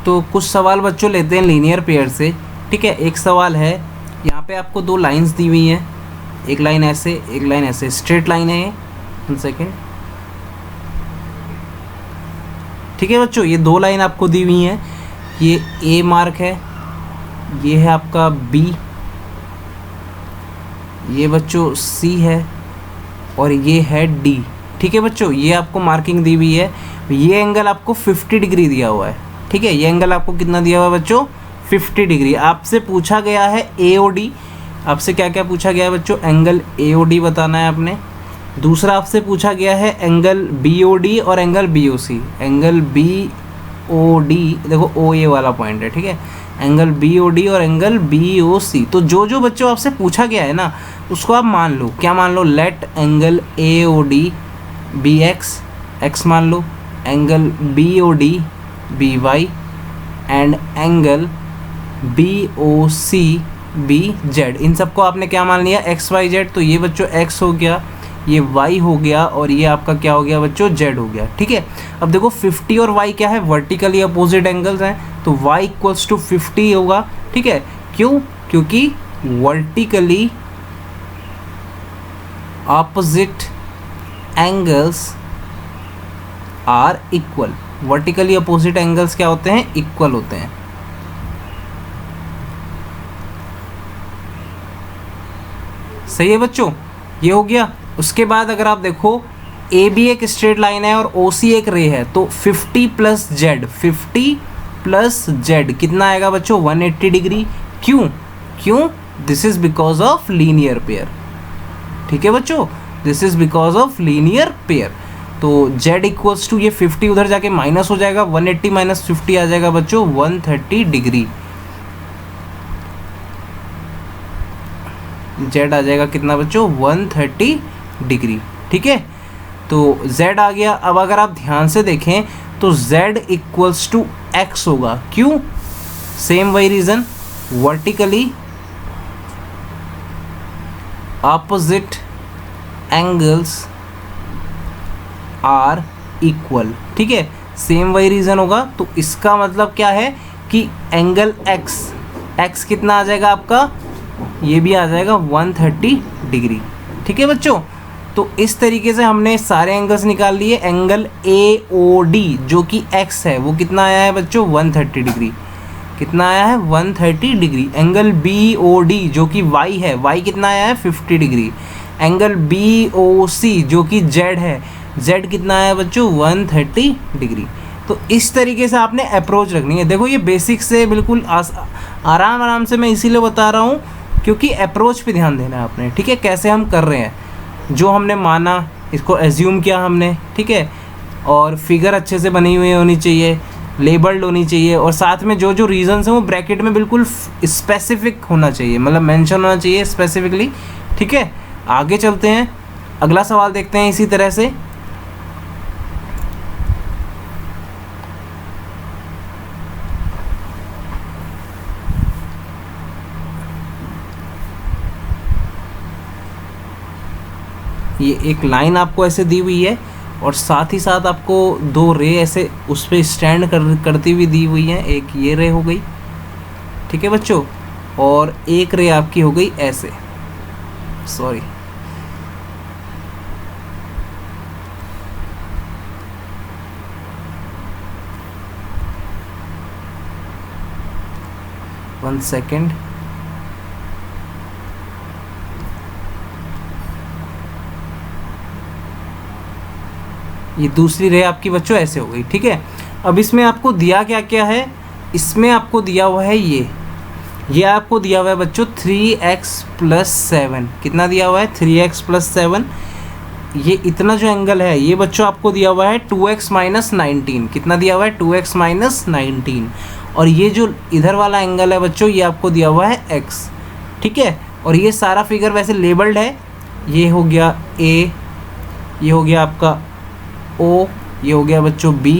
तो कुछ सवाल बच्चों लेते हैं लीनियर पेयर से, ठीक है। एक सवाल है, यहाँ पे आपको दो लाइंस दी हुई हैं, एक लाइन ऐसे एक लाइन ऐसे, स्ट्रेट लाइन है ये। 1 सेकेंड, ठीक है बच्चों, ये दो लाइन आपको दी हुई हैं, ये ए मार्क है, ये है आपका बी, ये बच्चों सी है और ये है डी, ठीक है बच्चों। ये आपको मार्किंग दी हुई है, ये एंगल आपको 50 डिग्री दिया हुआ है, ठीक है। ये एंगल आपको कितना दिया हुआ है बच्चों? 50 डिग्री। आपसे पूछा गया है AOD, आपसे क्या क्या पूछा गया है बच्चों? एंगल AOD बताना है आपने। दूसरा आपसे पूछा गया है एंगल BOD और एंगल BOC। एंगल BOD देखो OA वाला पॉइंट है, ठीक है, एंगल BOD और एंगल BOC। तो जो जो बच्चों आपसे पूछा गया है ना, उसको आप मान लो। क्या मान लो? Let angle AOD BX, X मान लो, angle BOD BY and angle BOC BZ। इन सबको आपने क्या मान लिया? XYZ। तो ये बच्चों X हो गया, ये Y हो गया और ये आपका क्या हो गया बच्चों? Z हो गया, ठीक है। अब देखो 50 और Y क्या है? वर्टिकली अपोजिट एंगल्स हैं, तो Y इक्वल्स टू 50 होगा, ठीक है। क्यों? क्योंकि vertically opposite angles are equal. Vertically opposite angles क्या होते हैं? इक्वल होते हैं। सही है बच्चों, ये हो गया। उसके बाद अगर आप देखो AB एक स्ट्रेट लाइन है और OC एक रे है, तो 50 प्लस Z, 50 प्लस Z कितना आएगा बच्चों? 180 डिग्री। क्यों? क्यों? This is because of linear pair, ठीक है बच्चों, this is because of linear pair. तो Z इक्वल्स टू ये 50 उधर जाके माइनस हो जाएगा, 180 माइनस 50 आ जाएगा बच्चों 130 डिग्री। Z आ जाएगा कितना बच्चों? 130 डिग्री, ठीक है। तो Z आ गया। अब अगर आप ध्यान से देखें तो Z इक्वल्स टू X होगा। क्यों? सेम वही reason, vertically opposite angles are equal, ठीक है, सेम वही रीज़न होगा। तो इसका मतलब क्या है कि एंगल X कितना आ जाएगा आपका? ये भी आ जाएगा 130 डिग्री, ठीक है बच्चों। तो इस तरीके से हमने सारे एंगल्स निकाल लिए। एंगल AOD जो कि X है वो कितना आया है बच्चों? 130 डिग्री। कितना आया है? 130 डिग्री। एंगल BOD जो कि Y है, Y कितना आया है? 50 डिग्री। एंगल BOC जो कि Z है, Z कितना आया बच्चों? 130 डिग्री। तो इस तरीके से आपने अप्रोच रखनी है। देखो ये बेसिक से बिल्कुल आराम आराम से मैं इसीलिए बता रहा हूँ क्योंकि अप्रोच पे ध्यान देना है आपने, ठीक है, कैसे हम कर रहे हैं। जो हमने माना इसको एज्यूम किया हमने, ठीक है, और फिगर अच्छे से बनी हुई होनी चाहिए, लेबल्ड होनी चाहिए, और साथ में जो जो रीजंस हैं वो ब्रैकेट में बिल्कुल स्पेसिफिक होना चाहिए, मतलब मेंशन होना चाहिए स्पेसिफिकली, ठीक है। आगे चलते हैं, अगला सवाल देखते हैं इसी तरह से। ये एक लाइन आपको ऐसे दी हुई है और साथ ही साथ आपको दो रे ऐसे उस पर स्टैंड करती हुई दी हुई है। एक ये रे हो गई, ठीक है बच्चों, और एक रे आपकी हो गई ऐसे, सॉरी, वन सेकेंड। ये दूसरी रे आपकी बच्चों ऐसे हो गई, ठीक है। अब इसमें आपको दिया क्या क्या है? इसमें आपको दिया हुआ है ये आपको दिया हुआ है बच्चों 3x प्लस 7। कितना दिया हुआ है? 3x plus 7। ये इतना जो एंगल है ये बच्चों आपको दिया हुआ है 2x माइनस 19। कितना दिया हुआ है? 2x minus 19। और ये जो इधर वाला एंगल है बच्चों ये आपको दिया हुआ है x, ठीक है। और ये सारा फिगर वैसे लेबल्ड है, ये हो गया A, ये हो गया आपका O, ये हो गया बच्चों B,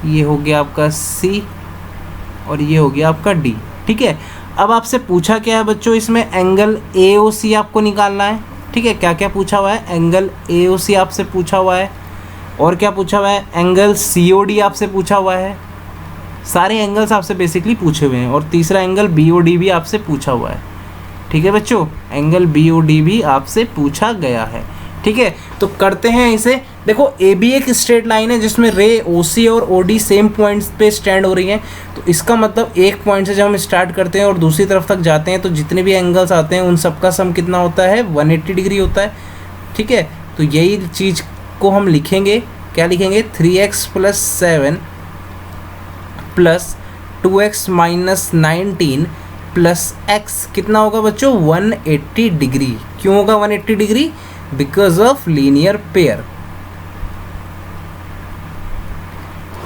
ये हो गया आपका C और ये हो गया आपका D, ठीक है। अब आपसे पूछा क्या है बच्चों? इसमें एंगल AOC आपको निकालना है, ठीक है। क्या क्या पूछा हुआ है? एंगल AOC आपसे पूछा हुआ है, और क्या पूछा हुआ है? एंगल COD आपसे पूछा हुआ है, सारे एंगल्स आपसे बेसिकली पूछे हुए हैं, और तीसरा एंगल BOD भी आपसे पूछा हुआ है। ठीक है बच्चों, एंगल BOD भी आपसे पूछा गया है। ठीक है, तो करते हैं इसे। देखो AB एक स्ट्रेट लाइन है जिसमें रे OC और OD सेम पॉइंट्स पे स्टैंड हो रही हैं, तो इसका मतलब एक पॉइंट से जब हम स्टार्ट करते हैं और दूसरी तरफ तक जाते हैं तो जितने भी एंगल्स आते हैं उन सबका सम कितना होता है, 180 डिग्री होता है। ठीक है, तो यही चीज़ को हम लिखेंगे, क्या लिखेंगे, 3x + 7 + 2x - 19 + x कितना होगा बच्चों, 180 डिग्री। क्यों होगा 180 degree, because of linear pair.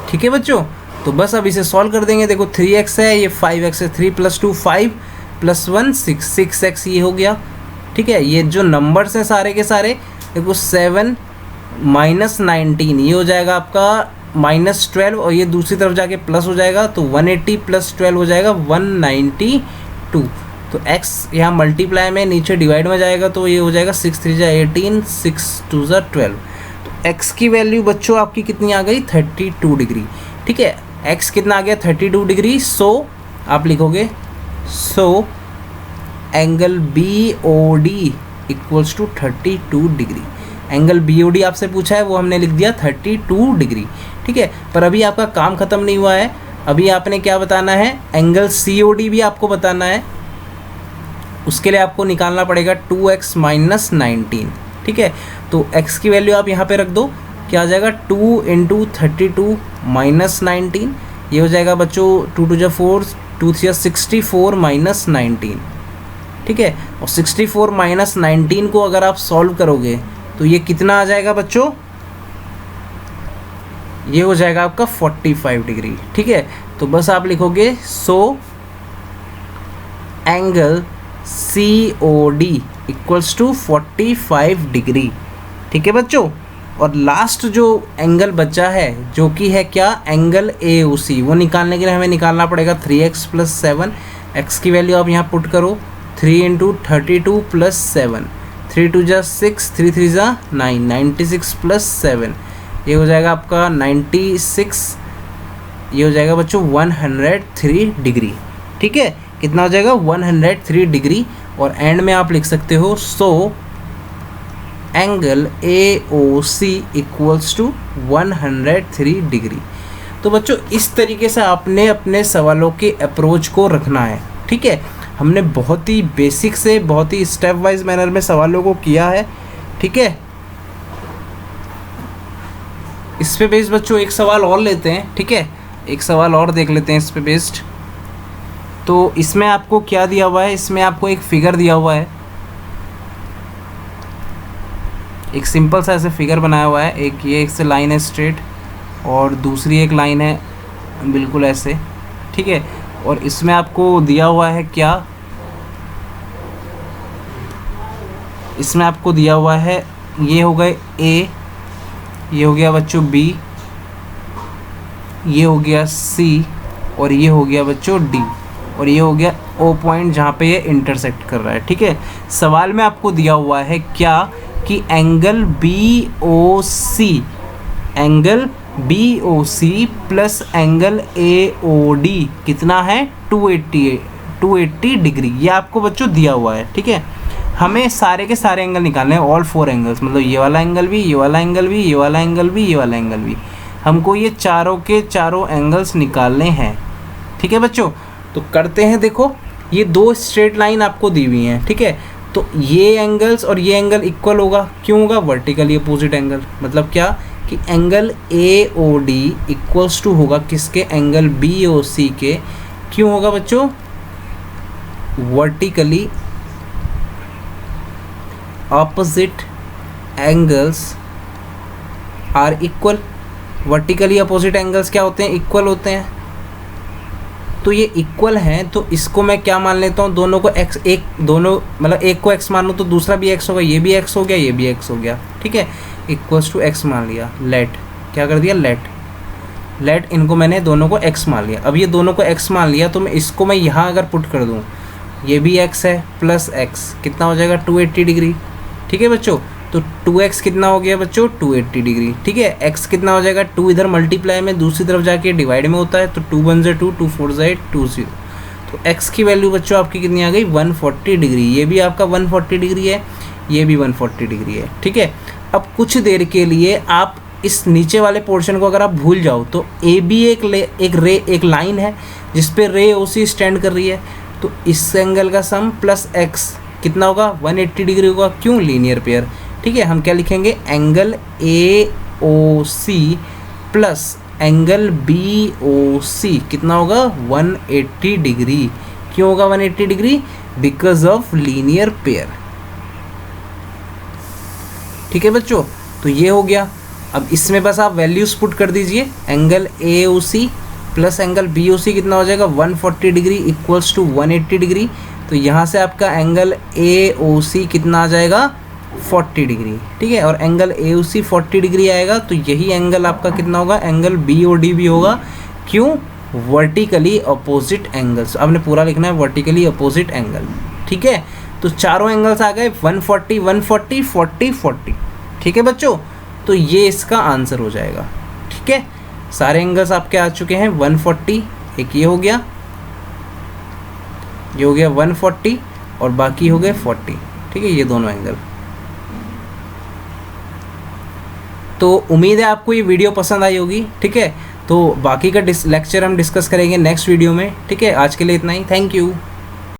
ठीक है बच्चों, तो बस अब इसे सॉल्व कर देंगे। देखो 3x है, ये 5x है, 3 + 2 5 + 1 6, 6x ये हो गया। ठीक है, ये जो नंबर्स हैं सारे के सारे, देखो 7 - 19 ये हो जाएगा आपका -12, और ये दूसरी तरफ जाके प्लस हो जाएगा, तो 180 + 12 हो जाएगा 192। तो x यहाँ मल्टीप्लाई में, नीचे डिवाइड में जाएगा, तो ये हो जाएगा 6 × 3 = 18, 6 × 2 = 12। तो x की वैल्यू बच्चों आपकी कितनी आ गई, 32 डिग्री। ठीक है, x कितना आ गया, 32 डिग्री। सो आप लिखोगे, so angle BOD = 32 degree. Angle BOD आपसे पूछा है, वो हमने लिख दिया 32 डिग्री। ठीक है, पर अभी आपका काम ख़त्म नहीं हुआ है। अभी आपने क्या बताना है, एंगल COD भी आपको बताना है। उसके लिए आपको निकालना पड़ेगा 2x - 19। ठीक है, तो x की वैल्यू आप यहाँ पे रख दो, क्या आ जाएगा, 2 × 32 - 19, ये हो जाएगा बच्चों 2 × 2 = 4, 2 × 3 = 64 - 19। ठीक है, और 64 - 19 को अगर आप सॉल्व करोगे तो ये कितना आ जाएगा बच्चों, ये हो जाएगा आपका 45 डिग्री। ठीक है, तो बस आप लिखोगे, सो एंगल COD = 45 डिग्री। ठीक है बच्चों, और लास्ट जो एंगल बचा है जो कि है क्या, एंगल AOC, वो निकालने के लिए हमें निकालना पड़ेगा 3x + 7। x की वैल्यू आप यहाँ पुट करो, 3 × 32 + 7, 3 × 2 = 6, 3 × 3 = 9, 96 + 7, ये हो जाएगा आपका 96, ये हो जाएगा बच्चों 103 डिग्री। ठीक है, कितना हो जाएगा, 103 डिग्री। और एंड में आप लिख सकते हो, सो एंगल AOC = 103 डिग्री। तो बच्चों इस तरीके से आपने अपने सवालों के अप्रोच को रखना है। ठीक है, हमने बहुत ही बेसिक से बहुत ही स्टेप वाइज मैनर में सवालों को किया है। ठीक है, इस पे बेस्ड बच्चों एक सवाल और लेते हैं। ठीक है, एक सवाल और देख लेते हैं इस पे बेस्ड। तो इसमें आपको क्या दिया हुआ है, इसमें आपको एक फिगर दिया हुआ है, एक सिंपल सा ऐसे फिगर बनाया हुआ है। एक ये एक से लाइन है स्ट्रेट, और दूसरी एक लाइन है बिल्कुल ऐसे। ठीक है, और इसमें आपको दिया हुआ है क्या, इसमें आपको दिया हुआ है, ये हो गए A, ये हो गया बच्चों B, ये हो गया C, और ये हो गया बच्चों D, और ये हो गया O पॉइंट जहाँ पे ये इंटरसेक्ट कर रहा है। ठीक है, सवाल में आपको दिया हुआ है क्या कि angle BOC plus angle AOD कितना है, 280 डिग्री। ये आपको बच्चों दिया हुआ है। ठीक है, हमें सारे के सारे एंगल निकालने हैं, ऑल 4 एंगल्स, मतलब ये वाला एंगल भी, ये वाला एंगल भी, ये वाला एंगल भी, ये वाला एंगल भी, हमको ये चारों के चारों एंगल्स निकालने हैं। ठीक है बच्चों, तो करते हैं। देखो ये 2 स्ट्रेट लाइन आपको दी हुई हैं। ठीक है, तो ये एंगल्स और ये एंगल इक्वल होगा, क्यों होगा, वर्टिकली अपोजिट एंगल। मतलब क्या कि एंगल AOD = होगा किसके, एंगल BOC के। क्यों होगा बच्चों, vertically opposite angles are equal. Vertically opposite angles क्या होते हैं, इक्वल होते हैं। तो ये इक्वल हैं, तो इसको मैं क्या मान लेता हूँ, दोनों को x, एक दोनों मतलब एक को x मान लो तो दूसरा भी x होगा, ये भी x हो गया, ये भी x हो गया। ठीक है, = x मान लिया। लेट क्या कर दिया, लेट इनको मैंने दोनों को x मान लिया। अब ये दोनों को x मान लिया, तो मैं इसको मैं यहाँ अगर पुट कर दूँ, ये भी x है प्लस x, कितना हो जाएगा, 280 डिग्री। ठीक है बच्चों, तो 2x कितना हो गया बच्चों 280 डिग्री। ठीक है, x कितना हो जाएगा 2 इधर मल्टीप्लाई में दूसरी तरफ जाके डिवाइड में होता है, तो 2 1 2 2 4 2 0, तो x की वैल्यू बच्चों आपकी कितनी आ गई 140 डिग्री। ये भी आपका 140 डिग्री है, ये भी 140 डिग्री है। ठीक है, अब कुछ देर के लिए आप इस नीचे वाले पोर्शन को अगर आप भूल जाओ तो ए बी एक लाइन है जिस पे रे ओ सी स्टैंड कर रही है, तो इस एंगल का सम प्लस एक्स कितना होगा 180 डिग्री होगा। क्यों, लीनियर पेयर। ठीक है, हम क्या लिखेंगे angle A O C plus angle B O C कितना होगा 180 डिग्री। क्यों होगा 180 degree, because of linear pair. ठीक है बच्चों, तो ये हो गया। अब इसमें बस आप वैल्यूज पुट कर दीजिए, angle A O C plus angle B O C कितना हो जाएगा 140 डिग्री इक्वल्स टू 180 डिग्री। तो यहाँ से आपका एंगल ए ओ सी कितना आ जाएगा 40 डिग्री। ठीक है, और angle A O C 40 degree आएगा, तो यही एंगल आपका कितना होगा एंगल बी ओ डी भी होगा। क्यों, वर्टिकली अपोजिट एंगल्स। आपने पूरा लिखना है वर्टिकली अपोजिट एंगल। ठीक है, तो चारों एंगल्स आ गए 140 140 40 40। ठीक है बच्चों, तो ये इसका आंसर हो जाएगा। ठीक है, सारे एंगल्स आपके आ चुके हैं 140, एक ये हो गया, ये हो गया 140 और बाकी हो गए 40। ठीक है, ये दोनों एंगल। तो उम्मीद है आपको ये वीडियो पसंद आई होगी। ठीक है, तो बाकी का लेक्चर हम डिस्कस करेंगे नेक्स्ट वीडियो में। ठीक है, आज के लिए इतना ही, थैंक यू।